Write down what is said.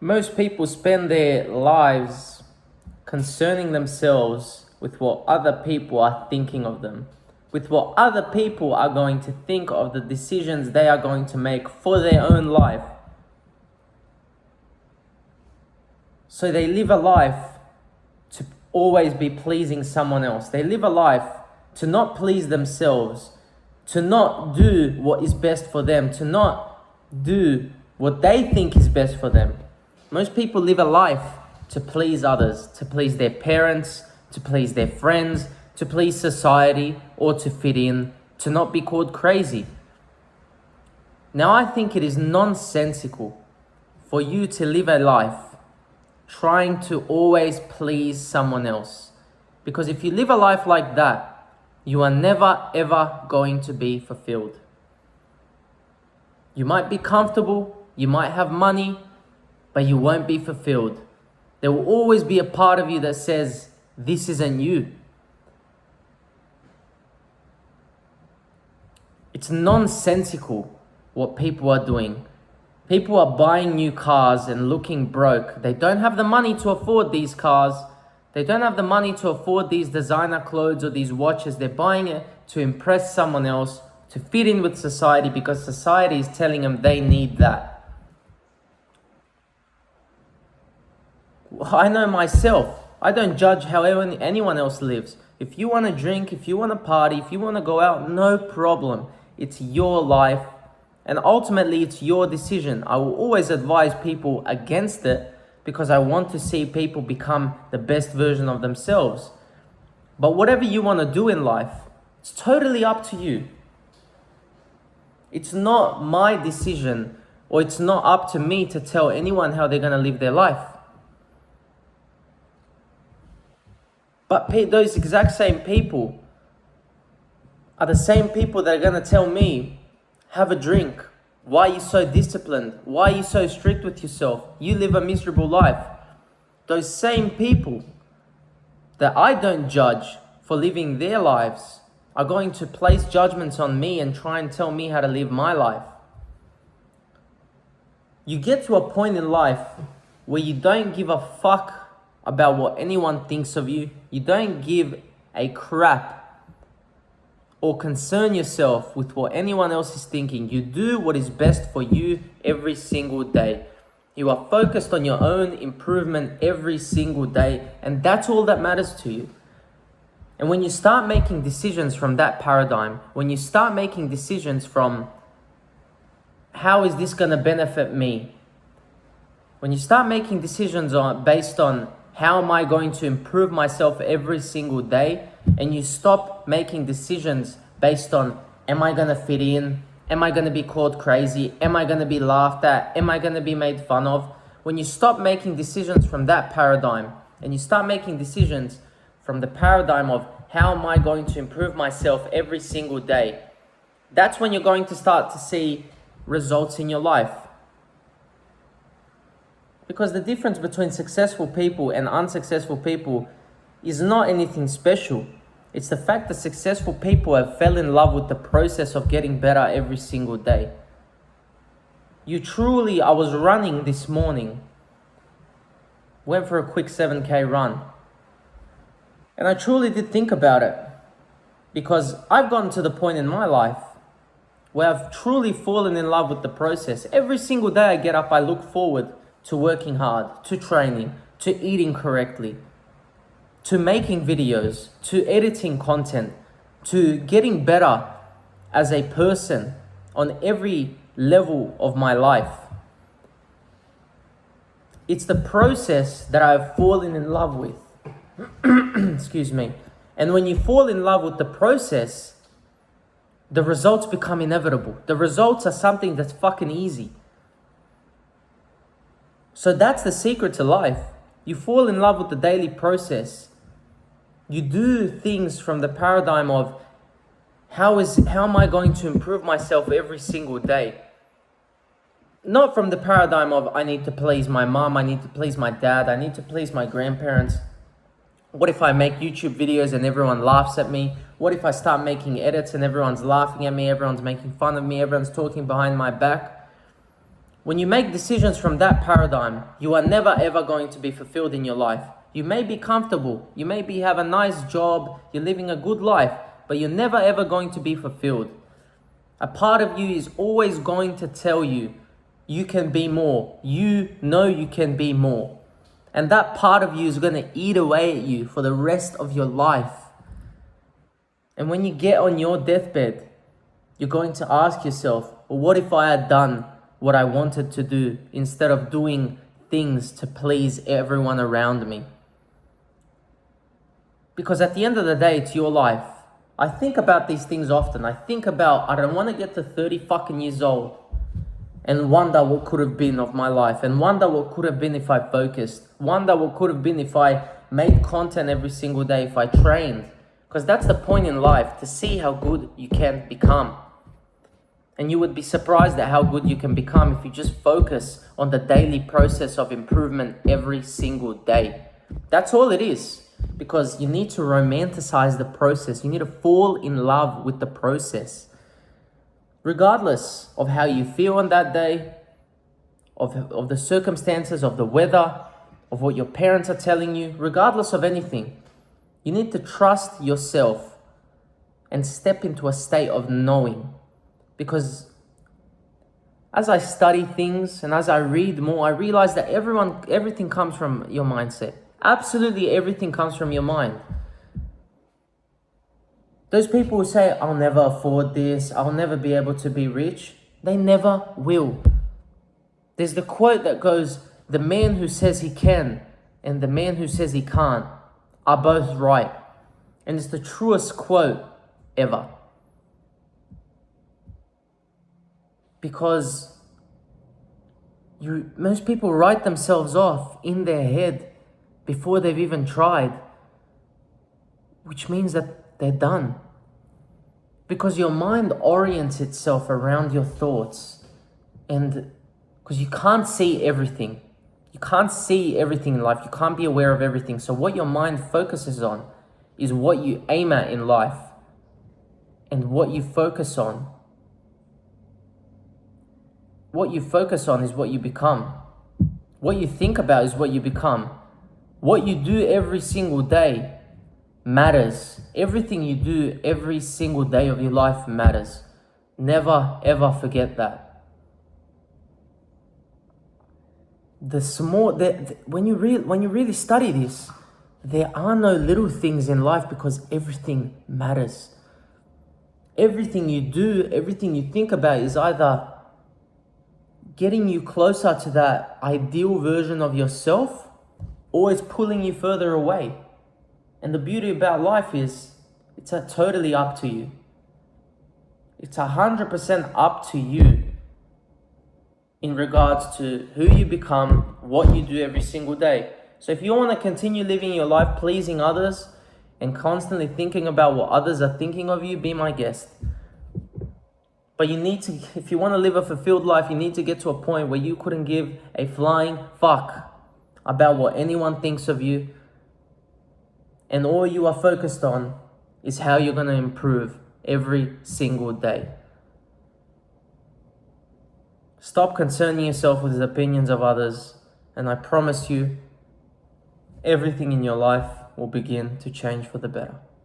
Most people spend their lives concerning themselves with what other people are thinking of them, with what other people are going to think of the decisions they are going to make for their own life. So they live a life to always be pleasing someone else. They live a life to not please themselves, to not do what is best for them, to not do what they think is best for them. Most people live a life to please others, to please their parents, to please their friends, to please society, or to fit in, to not be called crazy. Now, I think it is nonsensical for you to live a life trying to always please someone else. Because if you live a life like that, you are never ever going to be fulfilled. You might be comfortable, you might have money, but you won't be fulfilled. There will always be a part of you that says, this isn't you. It's nonsensical what people are doing. People are buying new cars and looking broke. They don't have the money to afford these cars. They don't have the money to afford these designer clothes or these watches. They're buying it to impress someone else, to fit in with society because society is telling them they need that. I know myself. I don't judge how anyone else lives. If you want to drink, if you want to party, if you want to go out, no problem. It's your life. And ultimately, it's your decision. I will always advise people against it because I want to see people become the best version of themselves. But whatever you want to do in life, it's totally up to you. It's not my decision, or it's not up to me to tell anyone how they're going to live their life. But those exact same people are the same people that are going to tell me, have a drink. Why are you so disciplined? Why are you so strict with yourself? You live a miserable life. Those same people that I don't judge for living their lives are going to place judgments on me and try and tell me how to live my life. You get to a point in life where you don't give a fuck about what anyone thinks of you. You don't give a crap or concern yourself with what anyone else is thinking. You do what is best for you every single day. You are focused on your own improvement every single day, and that's all that matters to you. And when you start making decisions from that paradigm, when you start making decisions from how is this going to benefit me, when you start making decisions based on how am I going to improve myself every single day, and you stop making decisions based on, am I going to fit in? Am I going to be called crazy? Am I going to be laughed at? Am I going to be made fun of? When you stop making decisions from that paradigm, and you start making decisions from the paradigm of, how am I going to improve myself every single day? That's when you're going to start to see results in your life. Because the difference between successful people and unsuccessful people is not anything special. It's the fact that successful people have fell in love with the process of getting better every single day. I was running this morning, went for a quick 7K run. And I truly did think about it, because I've gotten to the point in my life where I've truly fallen in love with the process. Every single day I get up, I look forward to working hard, to training, to eating correctly, to making videos, to editing content, to getting better as a person on every level of my life. It's the process that I've fallen in love with. Excuse me. And when you fall in love with the process, the results become inevitable. The results are something that's fucking easy. So that's the secret to life. You fall in love with the daily process. You do things from the paradigm of, how am I going to improve myself every single day? Not from the paradigm of, I need to please my mom, I need to please my dad, I need to please my grandparents. What if I make YouTube videos and everyone laughs at me? What if I start making edits and everyone's laughing at me, everyone's making fun of me, everyone's talking behind my back? When you make decisions from that paradigm, you are never ever going to be fulfilled in your life. You may be comfortable, you may have a nice job, you're living a good life, but you're never ever going to be fulfilled. A part of you is always going to tell you, you can be more. You know you can be more. And that part of you is going to eat away at you for the rest of your life. And when you get on your deathbed, you're going to ask yourself, well, what if I had done what I wanted to do instead of doing things to please everyone around me? Because at the end of the day, it's your life. I think about these things often. I think about, I don't want to get to 30 fucking years old and wonder what could have been of my life, and wonder what could have been if I focused, wonder what could have been if I made content every single day, if I trained. Because that's the point in life, to see how good you can become. And you would be surprised at how good you can become if you just focus on the daily process of improvement every single day. That's all it is. Because you need to romanticize the process. You need to fall in love with the process. Regardless of how you feel on that day, of the circumstances, of the weather, of what your parents are telling you, regardless of anything, you need to trust yourself and step into a state of knowing. Because as I study things and as I read more, I realize that everything comes from your mindset. Absolutely everything comes from your mind. Those people who say, I'll never afford this, I'll never be able to be rich, they never will. There's the quote that goes, the man who says he can and the man who says he can't are both right. And it's the truest quote ever. Because most people write themselves off in their head before they've even tried, which means that they're done. Because your mind orients itself around your thoughts, and because you can't see everything. You can't see everything in life. You can't be aware of everything. So what your mind focuses on is what you aim at in life. And what you focus on is what you become. What you think about is what you become. What you do every single day matters. Everything you do every single day of your life matters. Never ever forget that. When you really study this, there are no little things in life because everything matters. Everything you do, everything you think about is either getting you closer to that ideal version of yourself, or it's pulling you further away. And the beauty about life is, it's totally up to you. It's 100% up to you in regards to who you become, what you do every single day. So if you want to continue living your life pleasing others and constantly thinking about what others are thinking of you, be my guest. But you need to, if you want to live a fulfilled life, you need to get to a point where you couldn't give a flying fuck about what anyone thinks of you. And all you are focused on is how you're going to improve every single day. Stop concerning yourself with the opinions of others, and I promise you, everything in your life will begin to change for the better.